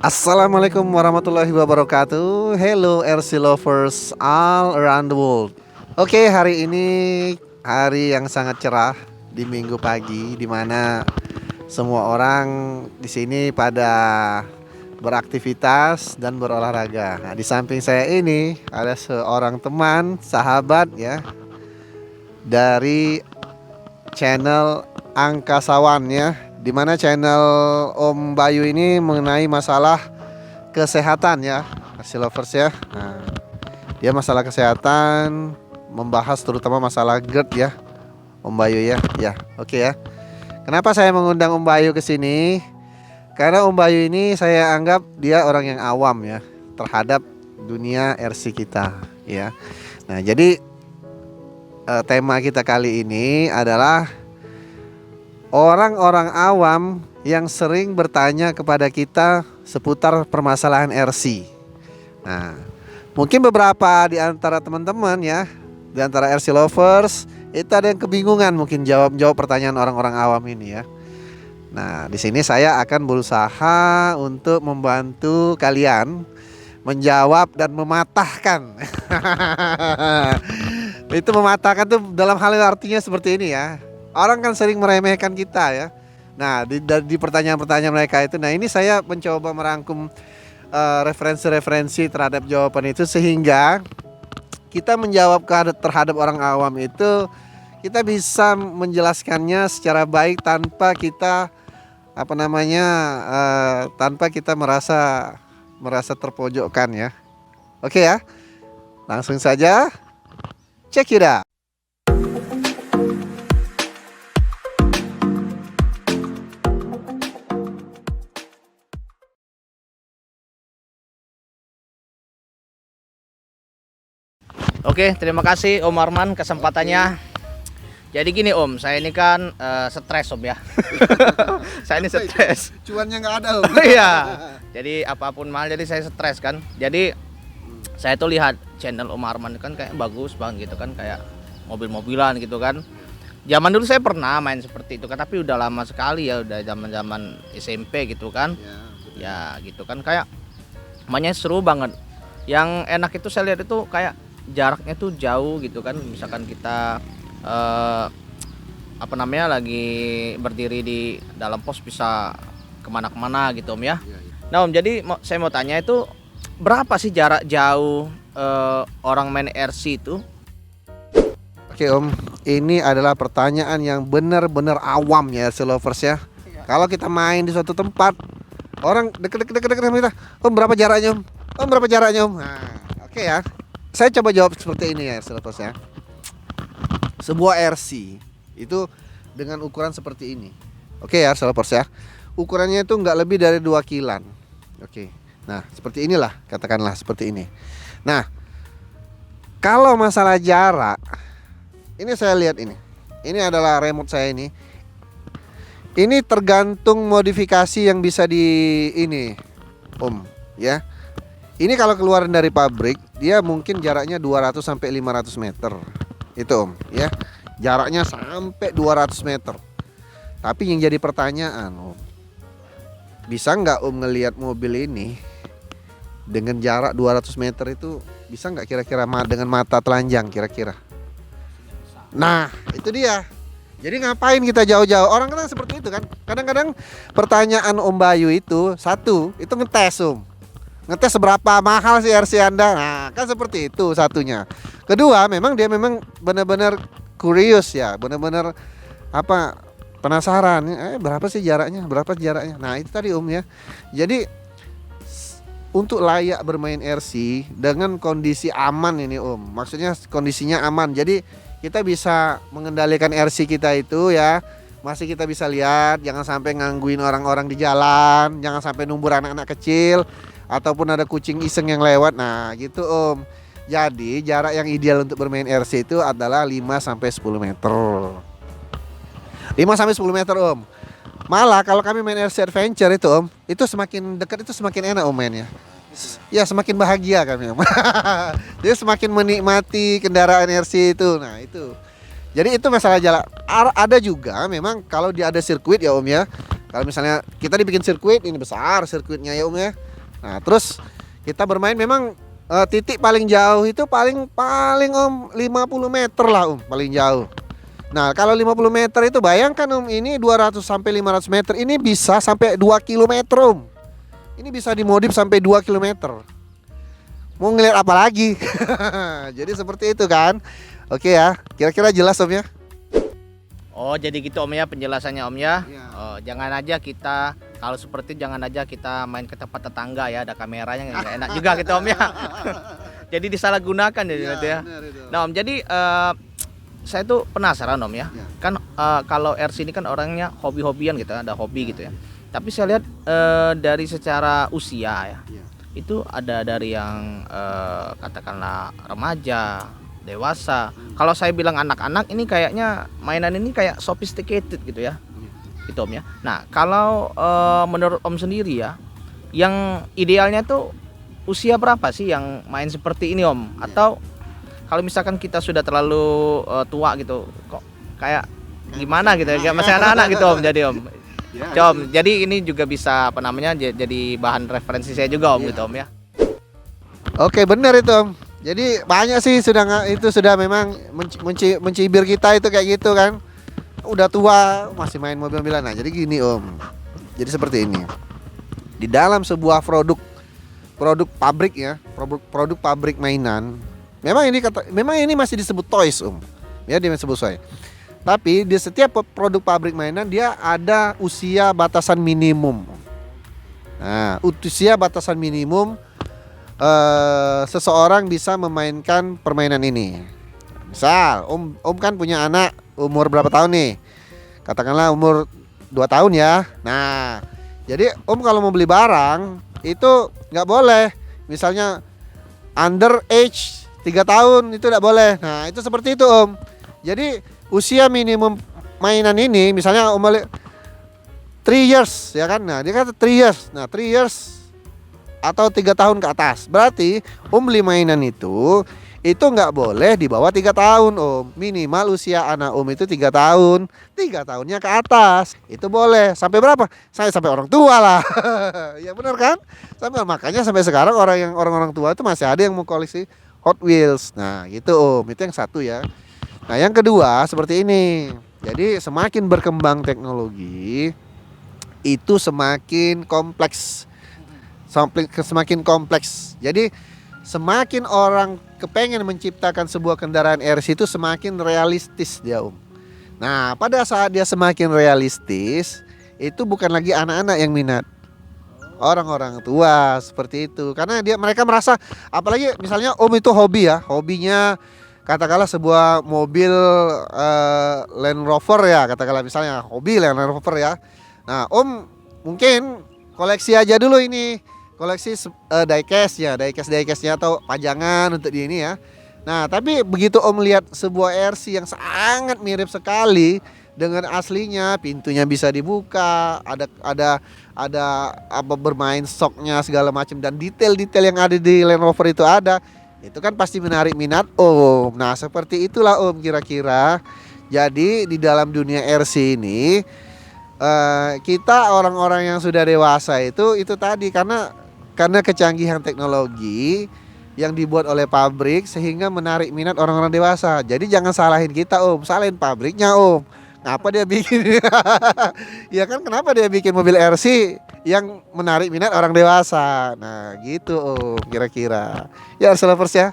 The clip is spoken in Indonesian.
Assalamualaikum warahmatullahi wabarakatuh. Hello RC lovers all around the world. Oke, hari ini hari yang sangat cerah di minggu pagi, di mana semua orang di sini pada beraktivitas dan berolahraga. Nah, di samping saya ini ada seorang teman, sahabat ya, dari channel Angkasawan ya, di mana channel Om Bayu ini mengenai masalah kesehatan ya, hasil lovers ya. Nah, dia masalah kesehatan, membahas terutama masalah GERD ya, Om Bayu ya. Ya, oke ya. Kenapa saya mengundang Om Bayu ke sini? Karena Om Bayu ini saya anggap dia orang yang awam ya terhadap dunia RC kita ya. Nah, jadi tema kita kali ini adalah orang-orang awam yang sering bertanya kepada kita seputar permasalahan RC. Nah, mungkin beberapa di antara teman-teman ya, di antara RC lovers itu ada yang kebingungan mungkin jawab pertanyaan orang-orang awam ini ya. Nah, di sini saya akan berusaha untuk membantu kalian menjawab dan mematahkan. Itu mematahkan tuh dalam hal artinya seperti ini ya. Orang kan sering meremehkan kita ya. Nah, di pertanyaan-pertanyaan mereka itu, nah ini saya mencoba merangkum referensi-referensi terhadap jawaban itu sehingga kita menjawab terhadap orang awam itu kita bisa menjelaskannya secara baik tanpa kita tanpa kita merasa terpojokkan ya. Oke ya. Langsung saja check it out. Oke, terima kasih Om Arman kesempatannya. Jadi gini Om, saya ini kan stres Om ya. Saya ini stres. Cuannya nggak ada Om. Iya. Jadi apapun mahal jadi saya stres kan. Jadi saya tuh lihat channel Om Arman kan kayak bagus banget gitu kan, kayak mobil-mobilan gitu kan. Zaman dulu saya pernah main seperti itu kan, tapi udah lama sekali ya, udah zaman-zaman SMP gitu kan. Ya gitu kan, kayak mainnya seru banget. Yang enak itu saya lihat itu kayak jaraknya tuh jauh gitu kan, misalkan kita lagi berdiri di dalam pos bisa kemana-kemana gitu Om ya. Nah Om, jadi saya mau tanya itu berapa sih jarak jauh orang main RC itu? Oke Om, ini adalah pertanyaan yang benar-benar awam ya RC lovers ya. Kalau kita main di suatu tempat, orang deket sama kita, Om berapa jaraknya Om? Om berapa jaraknya Om? Nah, oke ya. Saya coba jawab seperti ini ya RC lovers ya. Sebuah RC itu dengan ukuran seperti ini. Oke ya RC lovers ya. Ukurannya itu nggak lebih dari 2 kilan. Oke. Nah, seperti inilah, katakanlah seperti ini. Nah, kalau masalah jarak, ini saya lihat ini. Ini adalah remote saya ini. Ini tergantung modifikasi yang bisa di ini, Om, ya. Ini kalau keluaran dari pabrik, dia mungkin jaraknya 200 sampai 500 meter. Itu Om, ya. Jaraknya sampai 200 meter. Tapi yang jadi pertanyaan, Om, bisa nggak Om ngelihat mobil ini dengan jarak 200 meter itu, bisa nggak kira-kira dengan mata telanjang kira-kira? Nah, itu dia. Jadi ngapain kita jauh-jauh? Orang kan seperti itu kan. Kadang-kadang pertanyaan Om Bayu itu satu, itu ngetes Om. Ngetes seberapa mahal sih RC Anda. Nah, kan seperti itu satunya. Kedua, dia memang benar-benar curious ya, benar-benar penasaran. Berapa sih jaraknya? Berapa jaraknya? Nah, itu tadi Om ya. Jadi untuk layak bermain RC dengan kondisi aman ini Om. Maksudnya kondisinya aman. Jadi kita bisa mengendalikan RC kita itu ya. Masih kita bisa lihat, jangan sampai ngangguin orang-orang di jalan, jangan sampai numbur anak-anak kecil ataupun ada kucing iseng yang lewat. Nah, gitu Om. Jadi jarak yang ideal untuk bermain RC itu adalah 5 sampai 10 meter. 5 sampai 10 meter Om. Malah kalau kami main RC adventure itu Om, itu semakin dekat itu semakin enak Om mainnya. Ya semakin bahagia kami Om. Jadi semakin menikmati kendaraan RC itu. Nah, itu. Jadi itu masalah jalan. Ada juga memang kalau dia ada sirkuit ya Om ya. Kalau misalnya kita dibikin sirkuit, ini besar sirkuitnya ya Om ya. Nah, terus kita bermain memang titik paling jauh itu paling Om 50 meter lah Om, paling jauh. Nah, kalau 50 meter itu bayangkan Om, ini 200 sampai 500 meter ini bisa sampai 2 kilometer Om. Ini bisa dimodif sampai 2 kilometer. Mau ngeliat apa lagi? Jadi seperti itu kan. Oke ya, kira-kira jelas Om ya? Oh, jadi gitu Om ya penjelasannya Om ya. Iya. Oh, jangan aja kita kalau seperti jangan aja kita main ke tempat tetangga ya, ada kameranya nggak enak juga gitu Om ya. Jadi disalahgunakan jadi nanti ya. Benar itu. Nah Om, jadi saya tuh penasaran Om ya. Ya. Kan kalau RC ini kan orangnya hobi-hobian gitu, ada hobi gitu ya. Tapi saya lihat dari secara usia ya, Ya. itu ada dari yang katakanlah remaja, dewasa. Kalau saya bilang anak-anak ini kayaknya mainan ini kayak sophisticated gitu ya. Gitu Om ya. Nah, kalau menurut Om sendiri ya, yang idealnya tuh usia berapa sih yang main seperti ini Om? Atau kalau misalkan kita sudah terlalu tua gitu, kok kayak gimana gitu ya? Kayak masih anak-anak gitu Om jadi Om. Ya, Om, jadi ini juga bisa apa namanya jadi bahan referensi saya juga Om gitu Om ya. Oke, benar itu Om. Jadi banyak sih itu sudah memang mencibir kita itu kayak gitu kan. Udah tua masih main mobil-mobilan. Nah, jadi gini Om. Jadi seperti ini. Di dalam sebuah produk pabrik ya, produk pabrik mainan. Memang ini masih disebut toys Om. Ya, dia disebut toys. Tapi di setiap produk pabrik mainan dia ada usia batasan minimum. Nah, usia batasan minimum seseorang bisa memainkan permainan ini. Misal, Om kan punya anak umur berapa tahun nih? Katakanlah umur 2 tahun ya. Nah, jadi Om kalau mau beli barang itu nggak boleh. Misalnya under age 3 tahun itu nggak boleh. Nah, itu seperti itu Om. Jadi usia minimum mainan ini misalnya Om beli 3 years ya kan. Nah, dia kata 3 years. Nah, 3 years atau 3 tahun ke atas. Berarti Om beli mainan itu nggak boleh di bawah 3 tahun Om. Minimal usia anak Om itu 3 tahun. 3 tahunnya ke atas itu boleh. Sampai berapa? Saya sampai orang tua lah. Ya benar kan? Makanya sampai sekarang orang-orang tua itu masih ada yang mau koleksi Hot Wheels. Nah gitu Om. Itu yang satu ya. Nah yang kedua seperti ini. Jadi semakin berkembang teknologi itu semakin kompleks. Semakin kompleks. Jadi semakin orang kepengen menciptakan sebuah kendaraan RC itu semakin realistis dia Om. Nah pada saat dia semakin realistis itu bukan lagi anak-anak yang minat, orang-orang tua seperti itu. Karena mereka merasa, apalagi misalnya Om itu hobi ya, hobinya katakanlah sebuah mobil Land Rover ya, katakanlah misalnya hobi Land Rover ya. Nah Om mungkin koleksi aja dulu ini, koleksi diecast-nya atau pajangan untuk di ini ya. Nah, tapi begitu Om lihat sebuah RC yang sangat mirip sekali dengan aslinya, pintunya bisa dibuka, ada apa bermain shocknya segala macam dan detail-detail yang ada di Land Rover itu ada. Itu kan pasti menarik minat Om. Nah, seperti itulah Om kira-kira. Jadi di dalam dunia RC ini kita orang-orang yang sudah dewasa itu tadi karena kecanggihan teknologi yang dibuat oleh pabrik sehingga menarik minat orang-orang dewasa. Jadi jangan salahin kita Om, salahin pabriknya Om. Ngapa dia bikin? Ya kan kenapa dia bikin mobil RC yang menarik minat orang dewasa. Nah gitu Om kira-kira. Ya RC Lovers ya.